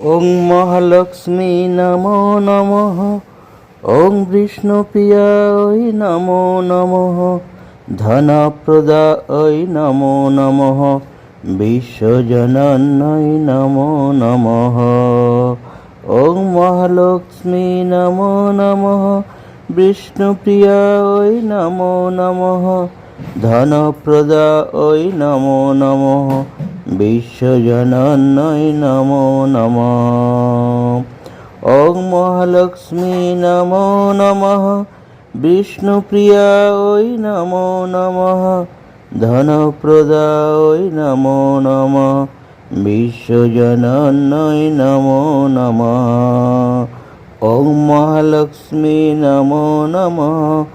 ওং মহালক্ষ্মী নমো নমঃ। ওং বিষ্ণুপ্রিয়ায় নমো নমঃ। ধনপ্রদায় নমো নমঃ। বিশ্বজনন্যয় নমো নমঃ। ওং মহালক্ষ্মী নমো নমঃ। বিষ্ণুপ্রিয়ায় নমো নমঃ। ধনপ্রদায় নমো নমঃ। বিশ্বজনন্যয় নমো নমঃ। ওং মহালক্ষ্মী নমো নমঃ। বিষ্ণুপ্রিয়ায় নমো নমঃ। ধনপ্রদায় নমো নমঃ। বিশ্বজনন্যয় নমো নমঃ। ওং মহালক্ষ্মী নমো নমঃ।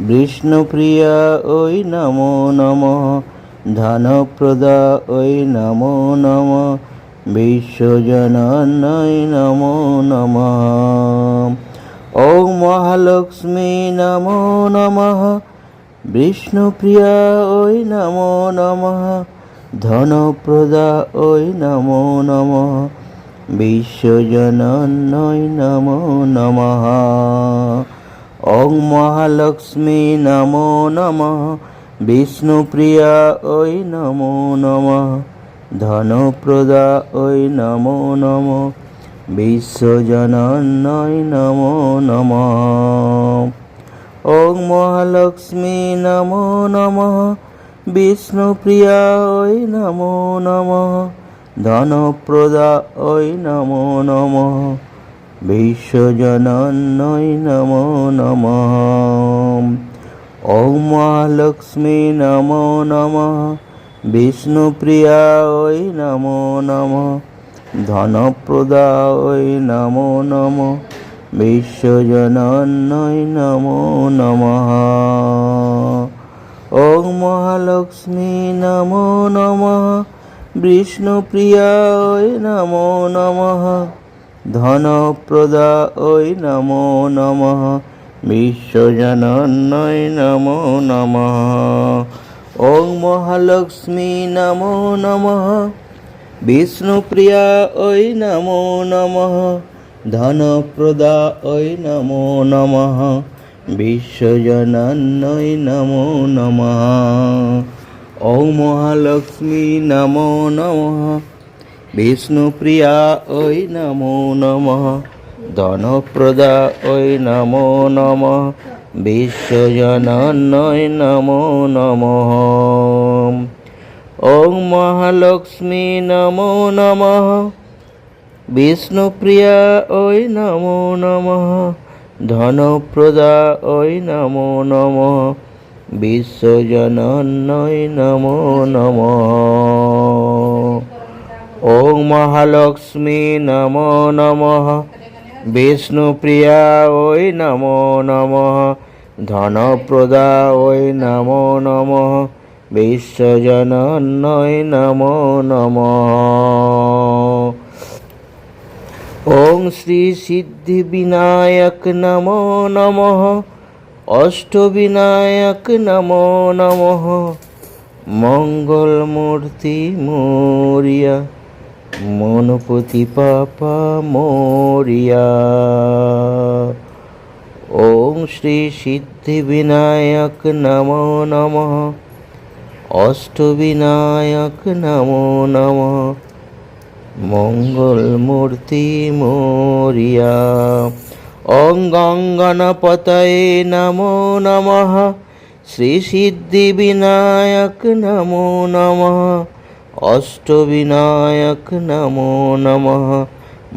বিষ্ণুপ্রিয়ায় নমো নমঃ। ধনপ্রদায় নমো নমঃ। বিশ্বজনন্যয় নমো নমঃ। ওং মহালক্ষ্মী নমো নমঃ। বিষ্ণুপ্রিয়ায় নমো নমঃ। ধনপ্রদায় নমো নমঃ। বিশ্বজনন্যয় নমো নমঃ। ওং মহালক্ষ্মী নমো নমঃ। বিষ্ণুপ্রিয়ায় নমো নমঃ। ধনপ্রদায় নমো নমঃ। বিশ্বজনন্যয় নমো নমঃ। ওং মহালক্ষ্মী নমো নমঃ। বিষ্ণুপ্রিয়ায় নমো নমঃ। ধনপ্রদায় নমো নমঃ। বিশ্বজনন্যয় নমো নমঃ। ওং মহালক্ষ্মী নমো নমঃ। বিষ্ণুপ্রিয়ায় নমো নমঃ। ধনপ্রদায় নমো নমঃ। বিশ্বজনন্যয় নমো নমঃ। ওং মহালক্ষ্মী নমো নমঃ। বিষ্ণুপ্রিয়ায় নমো নমঃ। ধনপ্রদায় নমো নমঃ। বিশ্বজনন্যয় নমো নমঃ। ওং মহালক্ষ্মী নমো নমঃ। বিষ্ণুপ্রিয়ায় নমো নমঃ। ধনপ্রদায় নমো নমঃ। বিশ্বজনন্যয় নমো নমঃ। ওং মহালক্ষ্মী নমো নমঃ। বিষ্ণুপ্রিয়ায় নমো নমঃ। ধনপ্রদায় নমো নমঃ। বিশ্বজনন্যয় নমো নমঃ। ওং মহালক্ষ্মী নমো নমঃ। বিষ্ণুপ্রিয়ায় নমো নমঃ। ধনপ্রদায় নমো নমঃ। বিশ্বজনন্যয় নমো নমঃ। ওং মহালক্ষ্মী নমো নমঃ। বিষ্ণুপ্রিয়ায় নমো নমঃ। ধনপ্রদায় নমো নমঃ। বিশ্বজনন্যয় নমো নমঃ। ওং শ্রী সিদ্ধিবিনায়ক নমো নমঃ। অষ্টবিনায়ক নমো নমঃ। মঙ্গলমূর্তি মোরিয়া মনপতি পাপা মোরিয়া। ওং শ্রী সিদ্ধিবিনায়ক নমো নমঃ। অষ্টবিনায়ক নমো নমঃ। মঙ্গলমূর্তি মোরিয়া। ওং গঙ্গণপতয়ে নমো নমঃ। শ্রী সিদ্ধিবিনায়ক নমো নমঃ। অষ্টবিনায়ক নমো নমঃ।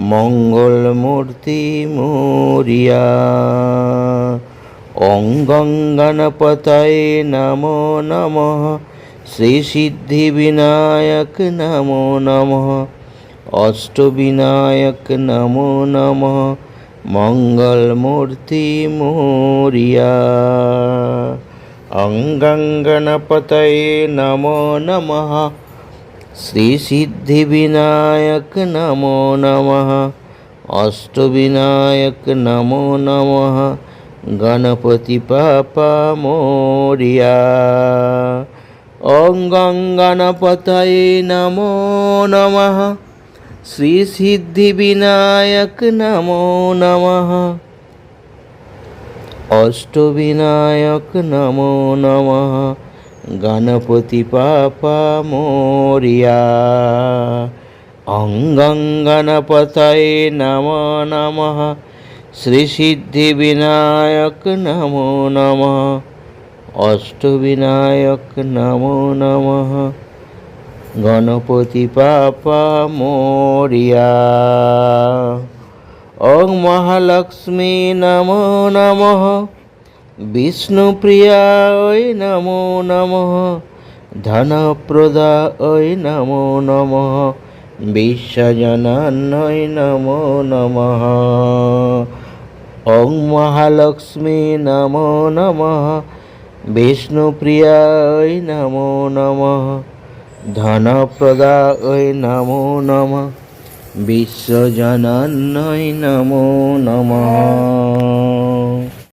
মঙ্গলমূর্তি মোরিয়া। ওং গঙ্গণপতয়ে নমো নমঃ। শ্রী সিদ্ধিবিনায়ক নমো নমঃ। অষ্টবিনায়ক নমো নমঃ। মঙ্গলমূর্তি মোরিয়া। ওং গঙ্গণপতয়ে নমো নমঃ। শ্রী সিদ্ধিবিনায়ক নমো নমঃ। অষ্টবিনায়ক নমো নমঃ। গণপতি পাপা মোরিয়া। ওং গঙ্গণপতয়ে নমো নমঃ। শ্রী সিদ্ধি বিনায়ক নমো নমঃ। অষ্টবিনায়ক নমো নমঃ। গণপতি বাপ্পা মোরিয়া। অং গং গণপতয়ে নমো নমঃ। শ্রী সিদ্ধি বিনায়ক নমো নমঃ। অষ্টবিনায়ক নমো নমঃ। গণপতি বাপ্পা মোরিয়া। ওং মহালক্ষ্মী নমো নমঃ। বিষ্ণুপ্রিয়ায় নমো নমঃ। ধনপ্রদায় নমো নমঃ। বিশ্বজনন্যয় নমো নমঃ। ওং মহালক্ষ্মী নমো নমঃ। বিষ্ণুপ্রিয়ায় নমো নমঃ। ধনপ্রদায় নমো নমঃ। বিশ্বজনন্যয় নমো নমঃ।